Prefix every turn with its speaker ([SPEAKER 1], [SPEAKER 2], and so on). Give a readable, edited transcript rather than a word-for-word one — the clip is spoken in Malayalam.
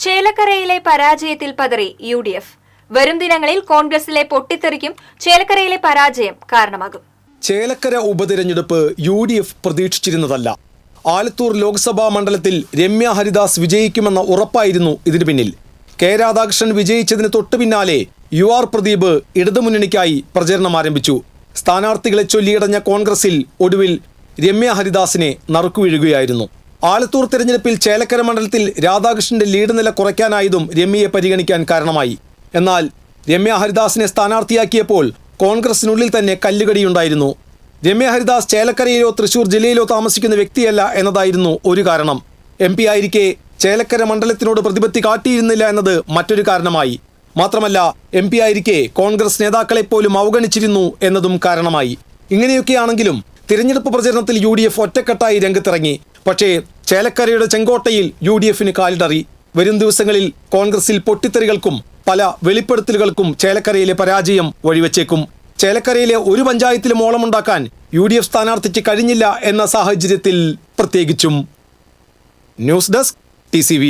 [SPEAKER 1] ചേലക്കരയിലെ പരാജയത്തിൽ പതറി UDF. വരും ദിനങ്ങളിൽ കോൺഗ്രസിലെ പൊട്ടിത്തെറിക്കും ചേലക്കരയിലെ പരാജയം കാരണമാകും.
[SPEAKER 2] ചേലക്കര ഉപതെരഞ്ഞെടുപ്പ് UDF പ്രതീക്ഷിച്ചിരുന്നതല്ല. ആലത്തൂർ ലോക്സഭാ മണ്ഡലത്തിൽ രമ്യ ഹരിദാസ് വിജയിക്കുമെന്ന ഉറപ്പായിരുന്നു ഇതിനു പിന്നിൽ. കെ രാധാകൃഷ്ണൻ വിജയിച്ചതിന് തൊട്ടു പിന്നാലെ UR പ്രദീപ് ഇടതുമുന്നണിക്കായി പ്രചരണം ആരംഭിച്ചു. സ്ഥാനാർത്ഥികളെ ചൊല്ലിയടഞ്ഞ കോൺഗ്രസിൽ ഒടുവിൽ രമ്യ ഹരിദാസിനെ നറുക്കുവീഴുകയായിരുന്നു. ആലത്തൂർ തെരഞ്ഞെടുപ്പിൽ ചേലക്കര മണ്ഡലത്തിൽ രാധാകൃഷ്ണന്റെ ലീഡ് നില കുറയ്ക്കാനായതും രമ്യയെ പരിഗണിക്കാൻ കാരണമായി. എന്നാൽ രമ്യ ഹരിദാസിനെ സ്ഥാനാർത്ഥിയാക്കിയപ്പോൾ കോൺഗ്രസിനുള്ളിൽ തന്നെ കല്ലുകടിയുണ്ടായിരുന്നു. രമ്യ ഹരിദാസ് ചേലക്കരയിലോ തൃശൂർ ജില്ലയിലോ താമസിക്കുന്ന വ്യക്തിയല്ല എന്നതായിരുന്നു ഒരു കാരണം. MP ആയിരിക്കെ ചേലക്കര മണ്ഡലത്തിനോട് പ്രതിപത്തി കാട്ടിയിരുന്നില്ല എന്നത് മറ്റൊരു കാരണമായി. മാത്രമല്ല MP ആയിരിക്കെ കോൺഗ്രസ് നേതാക്കളെപ്പോലും അവഗണിച്ചിരുന്നു എന്നതും കാരണമായി. ഇങ്ങനെയൊക്കെയാണെങ്കിലും തിരഞ്ഞെടുപ്പ് പ്രചരണത്തിൽ UDF ഒറ്റക്കെട്ടായി രംഗത്തിറങ്ങി. പക്ഷേ ചേലക്കരയുടെ ചെങ്കോട്ടയിൽ UDFന് കാലിടറി. വരും ദിവസങ്ങളിൽ കോൺഗ്രസിൽ പൊട്ടിത്തെറികൾക്കും പല വെളിപ്പെടുത്തലുകൾക്കും ചേലക്കരയിലെ പരാജയം വഴിവെച്ചേക്കും. ചേലക്കരയിലെ ഒരു പഞ്ചായത്തിലും ഓളമുണ്ടാക്കാൻ UDF സ്ഥാനാർത്ഥിക്ക് കഴിഞ്ഞില്ല എന്ന സാഹചര്യത്തിൽ പ്രത്യേകിച്ചും. News desk TCV.